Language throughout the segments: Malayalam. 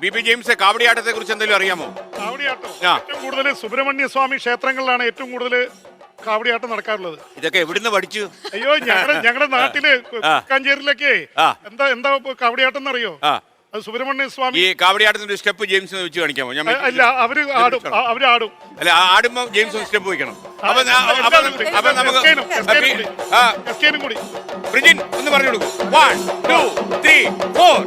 ബി ജെയിംസ് കാവടിയാട്ടത്തെ കുറിച്ച് എന്തെങ്കിലും അറിയാമോ? കാവടിയാട്ടം ഏറ്റവും കൂടുതൽ സുബ്രഹ്മണ്യ സ്വാമി ക്ഷേത്രങ്ങളിലാണ് ഏറ്റവും കൂടുതൽ കാവടിയാട്ടം നടക്കാറുള്ളത്. ഇതൊക്കെ എവിടുന്ന് പഠിച്ചു? അയ്യോ, ഞങ്ങളുടെ നാട്ടില് കാഞ്ചേരിയിലൊക്കെ എന്താ കാവടിയാട്ടം എന്നറിയോ? അത് സുബ്രഹ്മണ്യ സ്വാമി. ഈ കാവടിയാട്ടത്തിന്റെ സ്റ്റെപ്പ് ജെയിംസ് വെച്ച് കാണിക്കാമോ? അല്ല, അവര് ആടും. അല്ല, ആടുമ്പോ ജെയിംസ് സ്റ്റെപ്പ് വയ്ക്കണം. കൂടി പ്രിജിൻ ഒന്ന് പറഞ്ഞു കൊടുക്കും. 1 2 3 4.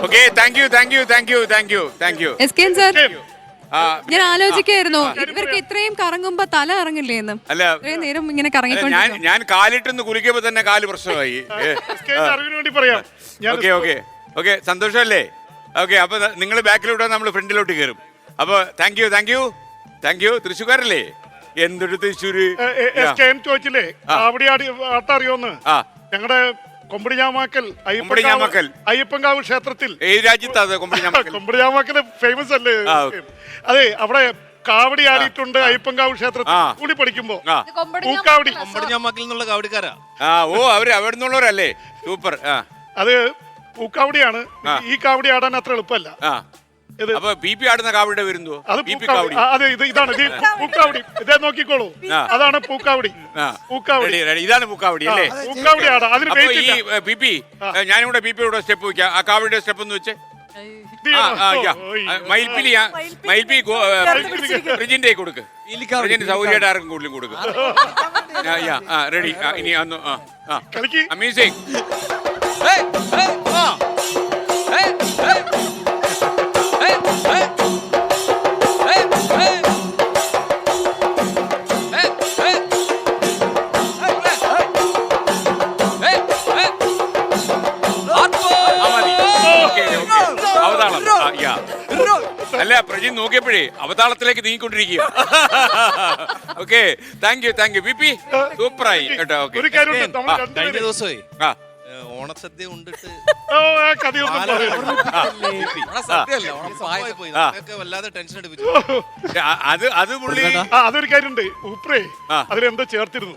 Okay, thank you. ഞാൻ ആലോചിക്കായിരുന്നു ഇവർക്ക് ഇത്രയും കറങ്ങുമ്പോ തല ഇറങ്ങില്ലേ എന്ന്. അല്ല, ഇത്രയും നേരം ഇങ്ങനെ കറങ്ങിക്കൊണ്ടിരിക്കും. ഞാൻ കാലിട്ടൊന്ന് കുളിക്കുമ്പോ തന്നെ കാല് പ്രശ്നമായി. ഓക്കെ, സന്തോഷമല്ലേ? ഓക്കെ, അപ്പൊ നിങ്ങൾ ബാക്കിലോട്ട് നമ്മൾ ഫ്രണ്ടിലോട്ട് കയറും. അപ്പൊ താങ്ക് യു. തൃശ്ശൂർക്കാരല്ലേ? എന്തൊരു തൃശ്ശൂര് ചോദിച്ചില്ലേ അറിയോന്ന്? ഞങ്ങളുടെ കൊമ്പടിഞ്ഞാമാക്കൽ അയ്യപ്പൻകാവ് ക്ഷേത്രത്തിൽ. ഏത് രാജ്യത്താണ് കൊമ്പടിഞ്ഞാമാക്കൽ? ഫേമസ് അല്ലേ? അതെ, അവിടെ കാവടി ആടിയിട്ടുണ്ട് അയ്യപ്പൻകാവ് ക്ഷേത്രത്തിൽ. കൂടി പഠിക്കുമ്പോ പൂക്കാവടി. കൊമ്പടിഞ്ഞാമാക്കൽ എന്നുള്ള കാവടിക്കാരാ? അവര് അവിടെ നിന്നുള്ളവരല്ലേ? സൂപ്പർ. അത് പൂക്കാവടിയാണ്. ഈ കാവടി ആടാൻ അത്ര എളുപ്പമല്ല. അപ്പൊ പി ആടുന്ന കാവടിയുടെ വരുന്നു. ഇതാണ് പൂക്കാവടി. ഇതേ നോക്കിക്കോളൂ, അതാണ് പൂക്കാവടി. ഇതാണ് പൂക്കാവടി അല്ലേ? പൂക്കാവടി ആടാ. അതിന് പി ഞാനിവിടെ പിയുടെ സ്റ്റെപ്പ് വെക്കാം. ആ കാവടിയുടെ സ്റ്റെപ്പ് എന്ന് വെച്ചേ. മയിൽപ്പി റിജിന്റെ കൊടുക്ക്. സൗകര്യമായിട്ട് ആർക്കും കൂടുതലും കൊടുക്കും. റെഡി. ഇനി മ്യൂസിക്. അല്ല, പ്രജിൻ നോക്കിയപ്പോഴേ അവതാളത്തിലേക്ക് നീങ്ങിക്കൊണ്ടിരിക്കുക. Okay, thank you. ബി സൂപ്പറായി കേട്ടോ. കഴിഞ്ഞ ദിവസമേ ഓണസദ്യ ഉണ്ടിട്ട് വല്ലാതെ ടെൻഷൻ എടുപ്പിച്ചു. അത് പുള്ളി അതൊരു കാര്യമുണ്ട്. ഉപ്രേ അതിലെന്തോ ചേർത്തിരുന്നു.